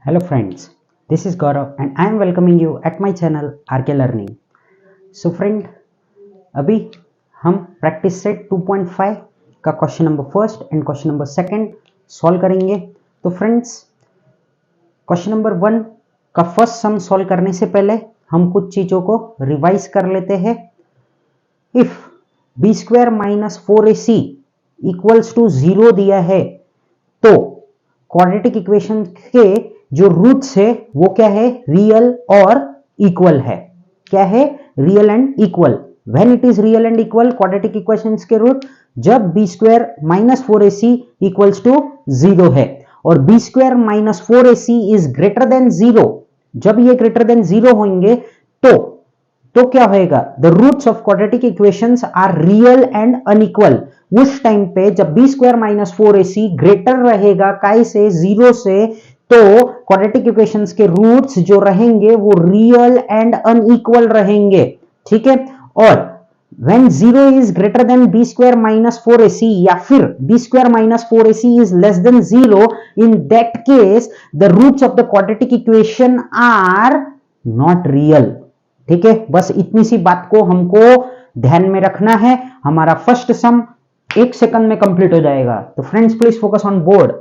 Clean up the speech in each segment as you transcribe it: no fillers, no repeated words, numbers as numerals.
Hello friends, this is Gaurav and I am welcoming you at my channel RK Learning. So friend, अभी हम practice set 2.5 का question number first and question number second solve करेंगे। तो friends, question number 1 का first sum solve करने से पहले हम कुछ चीजों को रिवाइज कर लेते हैं। If b square minus 4ac equals to 0 दिया है तो क्वाड्रेटिक इक्वेशन के जो रूट्स है वो क्या है, रियल और इक्वल है। क्या है, real and equal. When it is real and equal, quadratic equations के रूट जब b square minus 4ac equals to 0 है और b square minus 4ac is greater than 0, जब ये ग्रेटर देन 0 होंगे तो क्या होएगा, the roots of quadratic equations are real and unequal. उस टाइम पे जब b square minus 4ac greater रहेगा काय से, 0 से, तो क्वाड्रेटिक इक्वेशंस के रूट्स जो रहेंगे वो रियल एंड अनइक्वल रहेंगे। ठीक है। और when 0 is greater than b square minus 4ac या फिर b square minus 4ac is less than 0, in that case the roots of the quadratic equation are not real। ठीक है, बस इतनी सी बात को हमको ध्यान में रखना है। हमारा फर्स्ट सम 1 सेकंड में कंप्लीट हो जाएगा। तो friends please focus on board.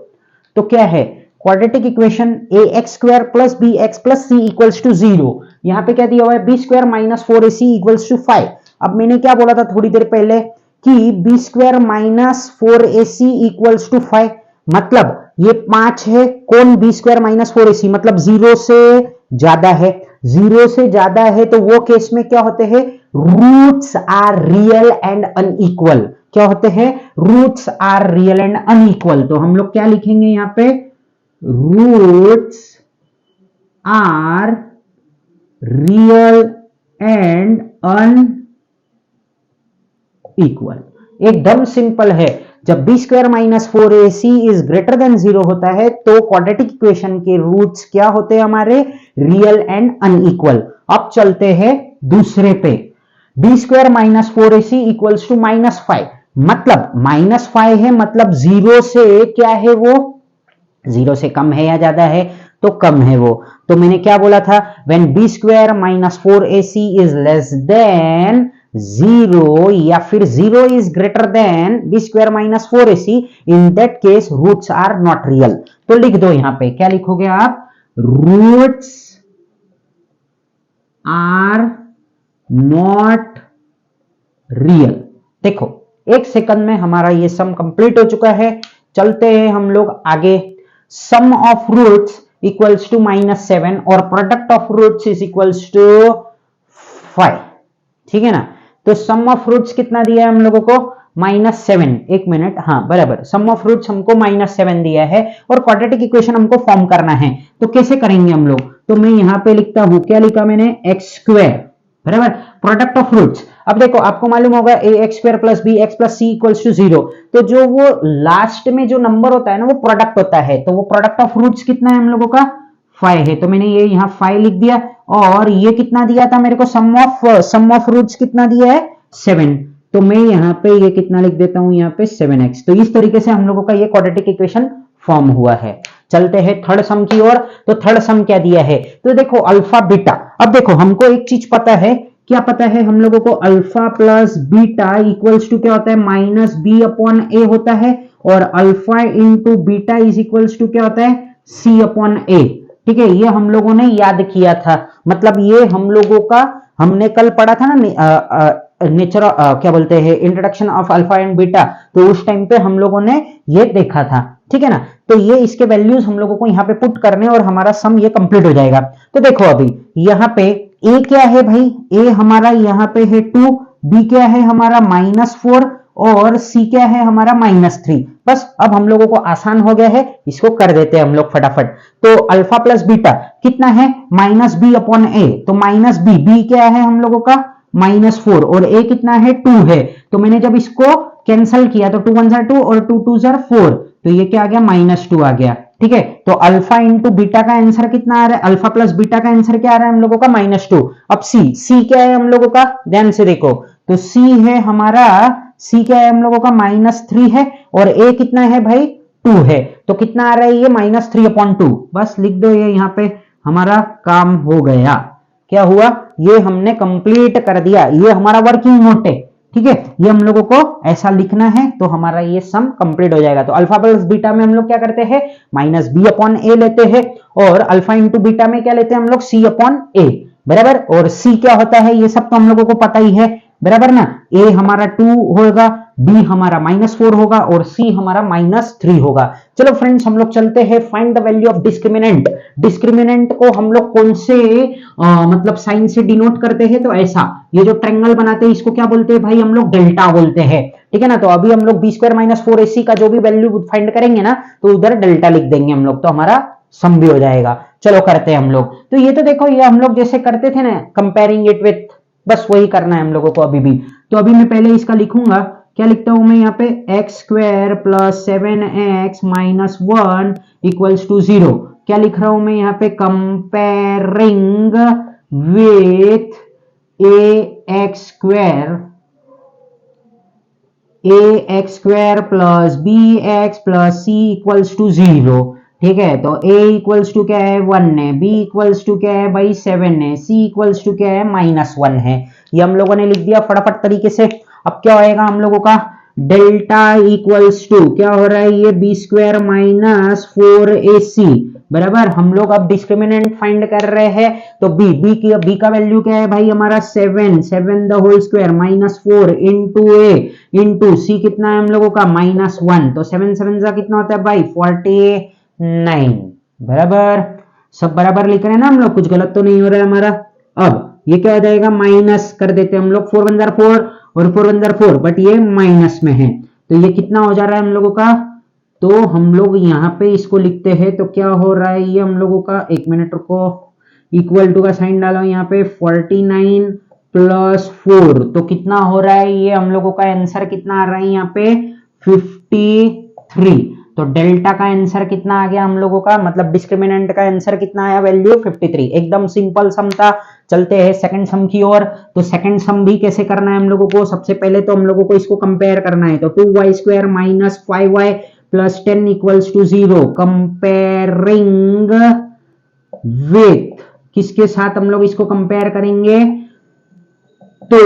तो क्या है, quadratic equation ax square plus bx plus c equals to 0। यहां पे क्या दिया हुआ है, b square minus 4ac equals to 5। अब मैंने क्या बोला था थोड़ी देर पहले कि b square minus 4ac equals to 5, मतलब ये 5 है। कौन, b स्क्वायर माइनस 4ac, मतलब 0 से ज्यादा है। 0 से ज्यादा है तो वो केस में क्या होते हैं, roots are real and unequal. क्या होते हैं, roots are real and unequal. तो हम लोग क्या लिखेंगे यहां पे, roots are real and unequal. एकदम सिंपल है। जब b square minus 4ac is greater than 0 होता है तो क्वाड्रेटिक इक्वेशन के रूट्स क्या होते हैं हमारे, रियल एंड अनइक्वल। अब चलते हैं दूसरे पे। b square minus 4ac equals to minus 5, मतलब माइनस 5 है, मतलब 0 से क्या है, वो 0 से कम है या ज्यादा है, तो कम है वो। तो मैंने क्या बोला था, when b square minus 4ac is less than 0 या फिर 0 is greater than b square minus 4ac, in that case roots are not real. तो लिख दो यहां पे, क्या लिखोगे आप, रूट्स आर नॉट रियल। देखो 1 सेकंड में हमारा ये सम कंप्लीट हो चुका है। चलते हैं हम लोग आगे। Sum of roots equals to -7 और product of roots is equals to 5। ठीक है ना। तो सम ऑफ रूट्स कितना दिया है हम लोगों को, -7। 1 मिनट, हाँ बराबर, सम ऑफ रूट्स हमको -7 दिया है और क्वाड्रेटिक इक्वेशन हमको फॉर्म करना है। तो कैसे करेंगे हम लोग, तो मैं यहां पे लिखता हूं, क्या लिखा मैंने, एक्स स्क्वायर बराबर प्रोडक्ट ऑफ रूट्स। अब देखो आपको मालूम होगा ax square plus bx plus c equals to 0, तो जो वो लास्ट में जो नंबर होता है ना वो प्रोडक्ट होता है। तो वो प्रोडक्ट ऑफ रूट्स कितना है हम लोगों का, 5 है। तो मैंने ये यहाँ 5 लिख दिया। और ये कितना दिया था मेरे को, सम ऑफ रूट्स कितना दिया है, 7। तो मैं यहाँ पे ये कितना लिख देता हूँ, यहाँ पे 7x। तो इस तरीके से हम लोगों का ये क्वाड्रेटिक इक्वेशन फॉर्म हुआ है। चलते हैं थर्ड सम की ओर। तो थर्ड सम क्या दिया है, तो देखो अल्फा बीटा। अब देखो हमको एक चीज पता है, क्या पता है हम लोगों को, alpha plus beta equals to क्या होता है, माइनस बी अपॉन ए होता है। और alpha into beta is equals to क्या होता है, सी अपॉन ए। ठीक है, ये हम लोगों ने याद किया था, मतलब ये हम लोगों का, हमने कल पढ़ा था ना नेचर, क्या बोलते हैं, introduction of alpha and beta. तो उस टाइम पे हम लोगों ने ये देखा था। ठीक है ना। तो ये इसके वैल्यूज हम लोगों को यहाँ पे पुट करने और हमारा सम ये कंप्लीट हो जाएगा। तो देखो अभी यहाँ पे a क्या है भाई, a हमारा यहाँ पे है 2, b क्या है हमारा -4 और c क्या है हमारा -3। बस अब हम लोगों को आसान हो गया है, इसको कर देते हैं हम लोग फटाफट। तो अल्फा प्लस बीटा कितना है, -b अपॉन a, तो -b क्या है हम लोगों का, -4 और a कितना है, 2 है। तो मैंने जब इसको कैंसिल किया तो 2 1 जार 2 और 2 2 जार 4, तो ये क्या आ गया, -2 आ गया। ठीक है, तो अल्फा इंटू बीटा का आंसर कितना आ रहा है, अल्फा प्लस बीटा का आंसर क्या आ रहा है हम लोगों का, -2। अब सी क्या है हम लोगों का, ध्यान से देखो, तो सी है हमारा, सी क्या है हम लोगों का, -3 है। और ए कितना है भाई, 2 है, तो कितना आ रहा है ये -3/2। बस लिख दो ये यहाँ पे, हमारा काम हो गया। क्या हुआ, ये हमने कंप्लीट कर दिया, ये हमारा वर्किंग नोट है। ठीक है, ये हम लोगों को ऐसा लिखना है तो हमारा ये सम कंप्लीट हो जाएगा। तो अल्फा प्लस बीटा में हम लोग क्या करते हैं, -b/a लेते हैं, और अल्फा इंटू बीटा में क्या लेते हैं हम लोग, c/a, बराबर। और c क्या होता है ये सब तो हम लोगों को पता ही है, बराबर ना। a हमारा 2 होगा, b हमारा -4 होगा, और c हमारा -3 होगा। चलो फ्रेंड्स, हम लोग चलते हैं find the value of discriminant. Discriminant को हम लोग कौन से मतलब साइन से डिनोट करते हैं, तो ऐसा, ये जो ट्रायंगल बनाते हैं इसको क्या बोलते हैं भाई, हम लोग डेल्टा बोलते हैं। ठीक है ना, तो अभी हम लोग b² - 4ac का जो भी वैल्यू फाइंड करेंगे ना, तो उधर डेल्टा लिख देंगे हम लोग, तो हमारा सम भी हो जाएगा। चलो करते हैं हम लोग। तो ये तो देखो, ये हम लोग जैसे करते थे ना, कंपेयरिंग इट विथ, बस वही करना है हम लोगों को अभी भी। तो अभी मैं पहले इसका लिखूंगा, क्या लिखता हूं मैं यहाँ पे, x² + 7x - 1 = 0। क्या लिख रहा हूं मैं यहाँ पे, comparing with ax² + bx + c = 0। ठीक है, तो a इक्वल्स टू क्या है, 1 है, b इक्वल्स टू क्या है भाई, 7 है, c इक्वल्स टू क्या है, -1 है। ये हम लोगों ने लिख दिया फटाफट तरीके से। अब क्या होएगा हम लोगों का, डेल्टा इक्वल्स टू क्या हो रहा है, ये b² - 4ac, बराबर। हम लोग अब डिस्क्रिमिनेंट फाइंड कर रहे हैं, तो b का वैल्यू क्या है भाई हमारा, 7 the whole square -4 into a into c कितना है हम लोगों का, -1। तो 7 7 का कितना होता है भाई, 49, बराबर। सब बराबर लिख रहे हैं ना हम लोग, कुछ गलत तो नहीं हो रहा है हमारा। अब ये क्या हो जाएगा, माइनस कर देते हैं हम लोग, 4 1 4 और 4 1 4, बट ये माइनस में है, तो ये कितना हो जा रहा है हम लोगों का। तो हम लोग यहाँ पे इसको लिखते हैं, तो क्या हो रहा है ये हम लोगों का, 1 मिनट रुको, इक्वल टू का साइन डालो यहाँ पे, 49 + 4, तो कितना हो रहा है ये हम लोगों का आंसर कितना आ रहा है यहाँ पे, 53। तो डेल्टा का आंसर कितना आ गया हम लोगों का, मतलब डिस्क्रिमिनेंट का आंसर कितना आया, वैल्यू 53। एकदम सिंपल सम था। चलते हैं सेकंड सम की ओर। तो सेकंड सम भी कैसे करना है हम लोगों को, सबसे पहले तो हम लोगों को इसको कंपेयर करना है। तो 2y² - 5y + 10 = 0, कंपेयरिंग विथ, किसके साथ हम लोग इसको कंपेयर करेंगे, तो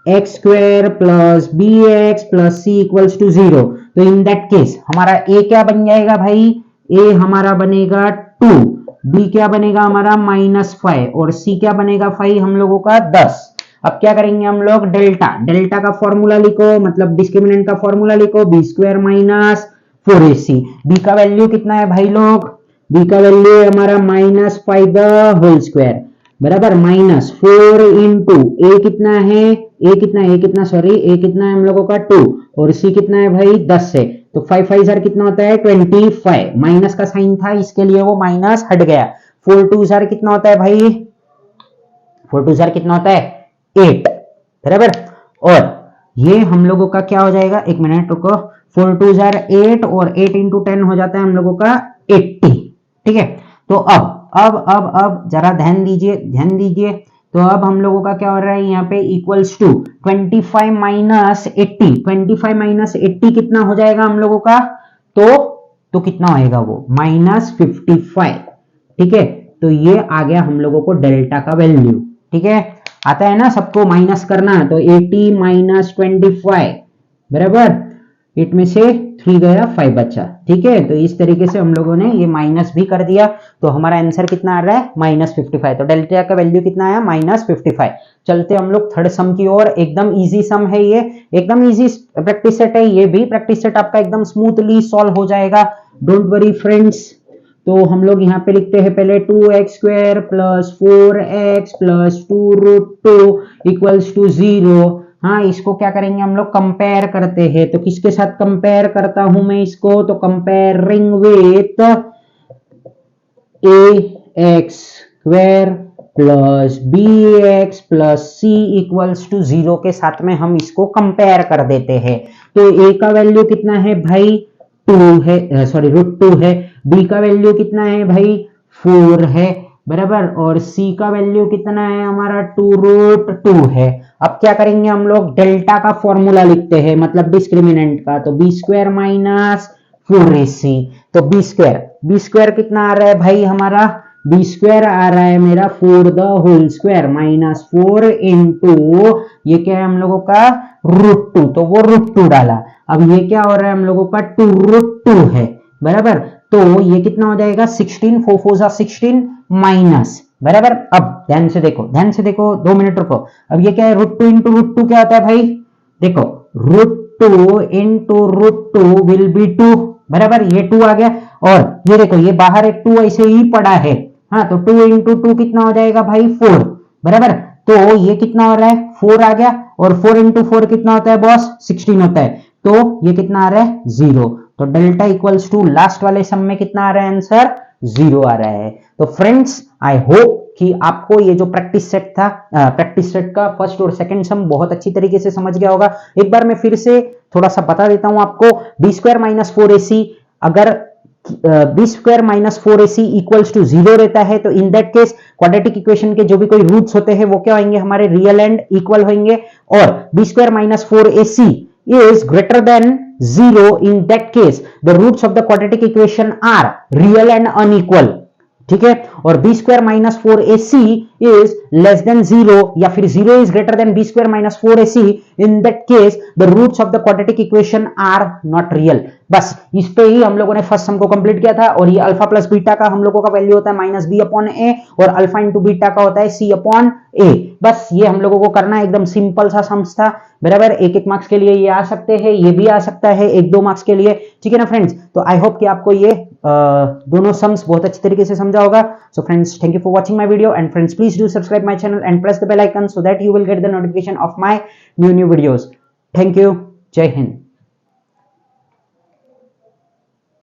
ax² + bx + c = 0। तो इन दैट केस हमारा a क्या बन जाएगा भाई, a हमारा बनेगा 2, b क्या बनेगा हमारा -5, और c क्या बनेगा भाई हम लोगों का 10। अब क्या करेंगे हम लोग, डेल्टा का फॉर्मूला लिखो, मतलब डिस्क्रिमिनेंट का फॉर्मूला लिखो, b² - 4ac। b का वैल्यू कितना है भाई लोग, b का वैल्यू है हमारा -5 द होल स्क्वायर, बराबर, -4 इंटू a कितना है, a कितना है हम लोगों का 2, और c कितना है भाई 10 है। तो 5 5 जार कितना होता है 25, माइनस का साइन था इसके लिए वो माइनस हट गया। 4 2 जार कितना होता है भाई, 4 2 जार कितना होता है 8, बराबर। और ये हम लोगों का क्या हो जाएगा, 1 मिनट रुको, 4 2 जार 8 और 8 इंटू 10 हो जाता है हम लोगों का 80। ठीक है, तो अब जरा ध्यान दीजिए। तो अब हम लोगों का क्या हो रहा है यहाँ पे, इक्वल्स टू 25 - 80, 25 - 80 कितना हो जाएगा हम लोगों का, तो कितना होएगा वो -55। ठीक है, तो ये आ गया हम लोगों को डेल्टा का वैल्यू। ठीक है, आता है ना सबको माइनस करना, तो 80 - 25, बराबर, 8 में से 3 गया, 5 बचा। ठीक है, तो इस तरीके से हम लोगों ने ये माइनस भी कर दिया, तो हमारा आंसर कितना आ रहा है -55। तो डेल्टा का वैल्यू कितना आया, -55। चलते हम लोग थर्ड सम की ओर। एकदम इजी सम है ये, एकदम इजी प्रैक्टिस सेट है, ये भी प्रैक्टिस सेट आपका एकदम स्मूथली सॉल्व हो जाएगा, डोंट वरी फ्रेंड्स। तो हम लोग यहाँ पे लिखते हैं पहले 2x² + 4x + 2√2 = 0। हाँ, इसको क्या करेंगे हम लोग, कंपेयर करते हैं। तो किसके साथ कंपेयर करता हूं मैं इसको, तो comparing with ax² + bx + c = 0 के साथ में हम इसको कंपेयर कर देते हैं। तो a का वैल्यू कितना है भाई 2 है, सॉरी √2 है, b का वैल्यू कितना है भाई 4 है, बराबर, और c का वैल्यू कितना है हमारा 2√2 है। अब क्या करेंगे हम लोग, डेल्टा का फॉर्मूला लिखते हैं, मतलब डिस्क्रिमिनेंट का, तो बी स्क्वायर माइनस 4ac, तो बी स्क्वायर कितना आ रहा है भाई हमारा, बी स्क्वायर आ रहा है मेरा 4 the whole square minus 4 into, ये क्या है हम लोगों का √2, तो वो √2 डाला। अब ये क्या हो रहा है हम लोगों का 2√2 है, बराबर, तो ये कितना हो जाएगा 16, 4 4 जा 16 माइनस, बराबर। अब ध्यान से देखो 2 मिनट रुको। अब ये क्या है √2 इंटू √2 क्या होता है भाई, देखो √2 इंटू √2 विल बी 2, बराबर, ये 2 आ गया। और ये देखो ये बाहर एक 2 ऐसे ही पड़ा है, हाँ, तो 2 इंटू 2 कितना हो जाएगा भाई 4, बराबर। तो ये कितना हो रहा है 4 आ गया, और 4 इंटू 4 कितना होता है बॉस 16 होता है, तो ये कितना आ रहा है 0, तो डेल्टा इक्वल्स टू लास्ट वाले सम में कितना आ रहा है आंसर 0 आ रहा है। तो फ्रेंड्स आई होप कि आपको ये जो प्रैक्टिस सेट था, प्रैक्टिस सेट का फर्स्ट और सेकंड सम बहुत अच्छी तरीके से समझ गया होगा। एक बार मैं फिर से थोड़ा सा बता देता हूं आपको, बी स्क्वायर माइनस 4ac, अगर b square minus 4ac equals to 0 रहता है, तो in that case quadratic equation के जो भी कोई रूट्स होते हैं वो क्या होंगे, हमारे रियल एंड इक्वल होंगे। और b square minus 4ac is greater than 0, in that case the roots of the quadratic equation are real and unequal, ठीक है। और b square minus 4ac is less than 0, या फिर 0 is greater than b square minus 4ac, in that case the roots of the quadratic equation are not real. बस इस पे ही हम लोगों ने फर्स्ट सम को कंप्लीट किया था। और ये अल्फा प्लस बीटा का हम लोगों का वैल्यू होता है माइनस बी अपॉन ए, और अल्फा इंटू बीटा का होता है सी अपॉन ए। बस ये हम लोगों को करना है, एकदम सिंपल सा सम्स था, बराबर। एक एक मार्क्स के लिए ये आ सकते हैं, ये भी आ सकता है 1-2 मार्क्स के लिए, ठीक है ना फ्रेंड्स। तो आई होप कि आपको ये दोनों सम्स बहुत अच्छी तरीके से समझा होगा। So friends, thank you for watching my video, and friends please do subscribe my channel and press the bell icon so that you will get the notification of my new videos. Thank you. जय हिंद।